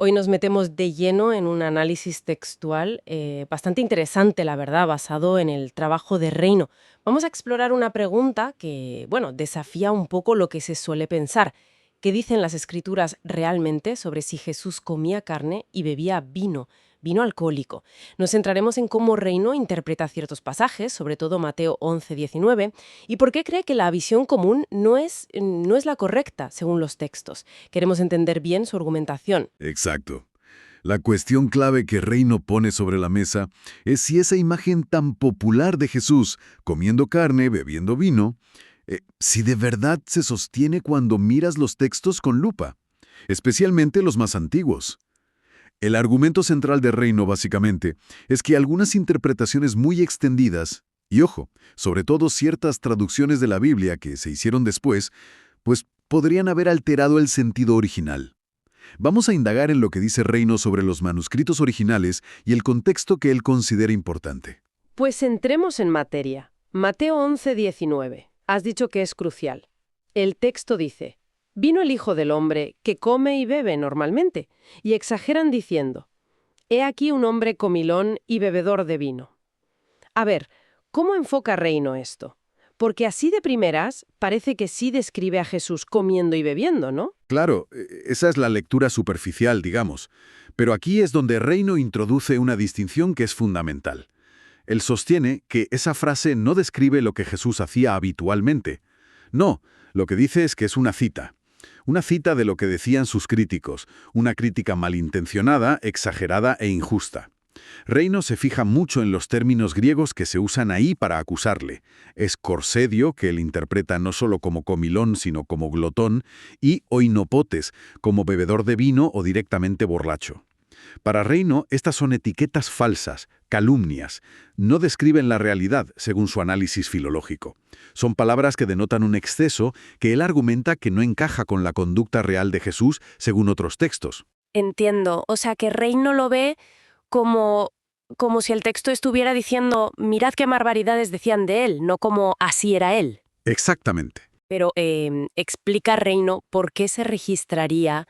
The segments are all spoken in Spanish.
Hoy nos metemos de lleno en un análisis textual bastante interesante, la verdad, basado en el trabajo de Reino. Vamos a explorar una pregunta que, bueno, desafía un poco lo que se suele pensar. ¿Qué dicen las escrituras realmente sobre si Jesús comía carne y bebía vino, vino alcohólico? Nos centraremos en cómo Reino interpreta ciertos pasajes, sobre todo Mateo 11:19, y por qué cree que la visión común no es la correcta según los textos. Queremos entender bien su argumentación. Exacto. La cuestión clave que Reino pone sobre la mesa es si esa imagen tan popular de Jesús comiendo carne, bebiendo vino, si de verdad se sostiene cuando miras los textos con lupa, especialmente los más antiguos. El argumento central de Reino, básicamente, es que algunas interpretaciones muy extendidas, y ojo, sobre todo ciertas traducciones de la Biblia que se hicieron después, pues podrían haber alterado el sentido original. Vamos a indagar en lo que dice Reino sobre los manuscritos originales y el contexto que él considera importante. Pues entremos en materia. Mateo 11:19. Has dicho que es crucial. El texto dice, vino el Hijo del Hombre que come y bebe normalmente, y exageran diciendo, he aquí un hombre comilón y bebedor de vino. A ver, ¿cómo enfoca Reino esto? Porque así de primeras parece que sí describe a Jesús comiendo y bebiendo, ¿no? Claro, esa es la lectura superficial, digamos, pero aquí es donde Reino introduce una distinción que es fundamental. Él sostiene que esa frase no describe lo que Jesús hacía habitualmente. No, lo que dice es que es una cita. Una cita de lo que decían sus críticos, una crítica malintencionada, exagerada e injusta. Reino se fija mucho en los términos griegos que se usan ahí para acusarle. Es corsedio, que él interpreta no solo como comilón, sino como glotón, y oinopotes, como bebedor de vino o directamente borracho. Para Reino, estas son etiquetas falsas, calumnias. No describen la realidad, según su análisis filológico. Son palabras que denotan un exceso que él argumenta que no encaja con la conducta real de Jesús, según otros textos. Entiendo. O sea, que Reino lo ve como, como si el texto estuviera diciendo, mirad qué barbaridades decían de él, no como así era él. Exactamente. Pero explica Reino por qué se registraría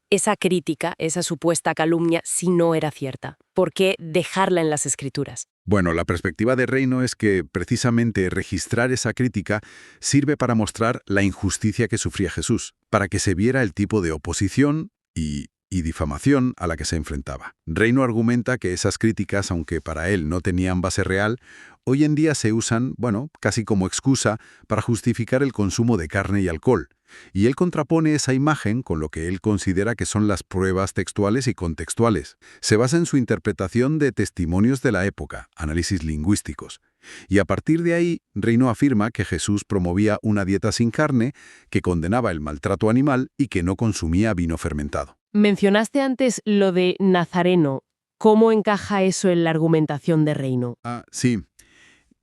esa crítica, esa supuesta calumnia, si no era cierta. ¿Por qué dejarla en las escrituras? Bueno, la perspectiva de Reino es que precisamente registrar esa crítica sirve para mostrar la injusticia que sufría Jesús, para que se viera el tipo de oposición y difamación a la que se enfrentaba. Reino argumenta que esas críticas, aunque para él no tenían base real, hoy en día se usan, casi como excusa para justificar el consumo de carne y alcohol. Y él contrapone esa imagen con lo que él considera que son las pruebas textuales y contextuales. Se basa en su interpretación de testimonios de la época, análisis lingüísticos. Y a partir de ahí, Reino afirma que Jesús promovía una dieta sin carne, que condenaba el maltrato animal y que no consumía vino fermentado. Mencionaste antes lo de Nazareno. ¿Cómo encaja eso en la argumentación de Reino? Sí.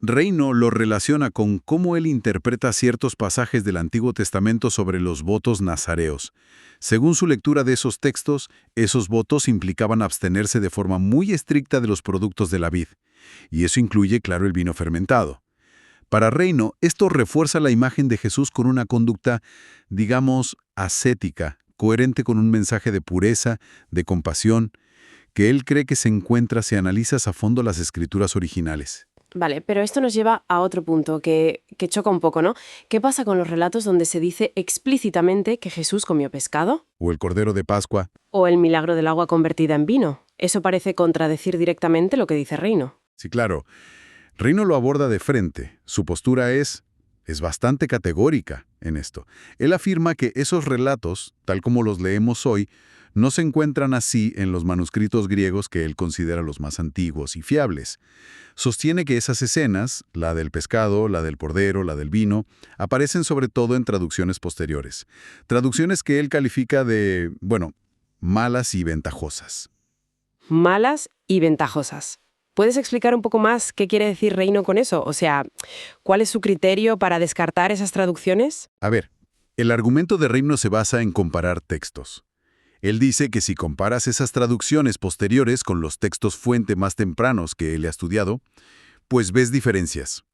Reino lo relaciona con cómo él interpreta ciertos pasajes del Antiguo Testamento sobre los votos nazareos. Según su lectura de esos textos, esos votos implicaban abstenerse de forma muy estricta de los productos de la vid. Y eso incluye, claro, el vino fermentado. Para Reino, esto refuerza la imagen de Jesús con una conducta, digamos, ascética, coherente con un mensaje de pureza, de compasión, que él cree que se encuentra si analizas a fondo las escrituras originales. Vale, pero esto nos lleva a otro punto que choca un poco, ¿no? ¿Qué pasa con los relatos donde se dice explícitamente que Jesús comió pescado? O el Cordero de Pascua. ¿O el milagro del agua convertida en vino? Eso parece contradecir directamente lo que dice Reino. Sí, claro. Reino lo aborda de frente. Su postura es bastante categórica en esto. Él afirma que esos relatos, tal como los leemos hoy, no se encuentran así en los manuscritos griegos que él considera los más antiguos y fiables. Sostiene que esas escenas, la del pescado, la del cordero, la del vino, aparecen sobre todo en traducciones posteriores. Traducciones que él califica de, malas y ventajosas. Malas y ventajosas. ¿Puedes explicar un poco más qué quiere decir Reino con eso? O sea, ¿cuál es su criterio para descartar esas traducciones? A ver, el argumento de Reino se basa en comparar textos. Él dice que si comparas esas traducciones posteriores con los textos fuente más tempranos que él ha estudiado, pues ves diferencias.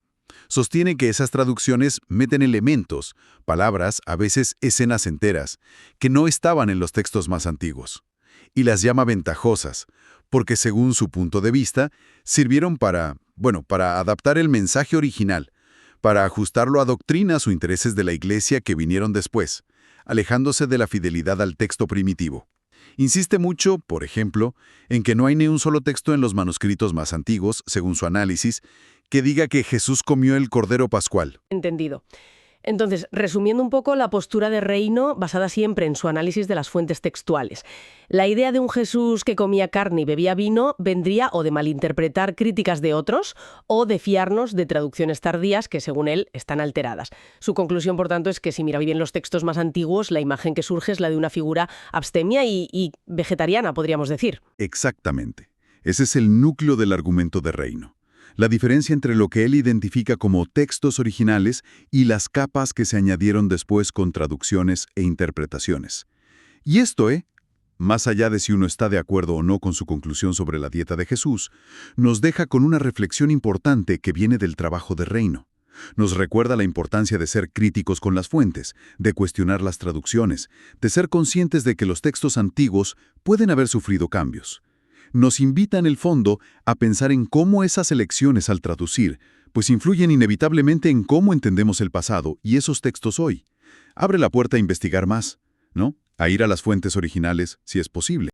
Sostiene que esas traducciones meten elementos, palabras, a veces escenas enteras, que no estaban en los textos más antiguos. y las llama ventajosas, porque según su punto de vista, sirvieron para adaptar el mensaje original, para ajustarlo a doctrinas o intereses de la Iglesia que vinieron después, alejándose de la fidelidad al texto primitivo. Insiste mucho, por ejemplo, en que no hay ni un solo texto en los manuscritos más antiguos, según su análisis, que diga que Jesús comió el Cordero Pascual. Entendido. Entonces, resumiendo un poco la postura de Reino, basada siempre en su análisis de las fuentes textuales. La idea de un Jesús que comía carne y bebía vino vendría o de malinterpretar críticas de otros o de fiarnos de traducciones tardías que, según él, están alteradas. Su conclusión, por tanto, es que si mira bien los textos más antiguos, la imagen que surge es la de una figura abstemia y vegetariana, podríamos decir. Exactamente. Ese es el núcleo del argumento de Reino. La diferencia entre lo que él identifica como textos originales y las capas que se añadieron después con traducciones e interpretaciones. Y esto, más allá de si uno está de acuerdo o no con su conclusión sobre la dieta de Jesús, nos deja con una reflexión importante que viene del trabajo de Reino. Nos recuerda la importancia de ser críticos con las fuentes, de cuestionar las traducciones, de ser conscientes de que los textos antiguos pueden haber sufrido cambios. Nos invita en el fondo a pensar en cómo esas elecciones al traducir, pues influyen inevitablemente en cómo entendemos el pasado y esos textos hoy. Abre la puerta a investigar más, ¿no? A ir a las fuentes originales si es posible.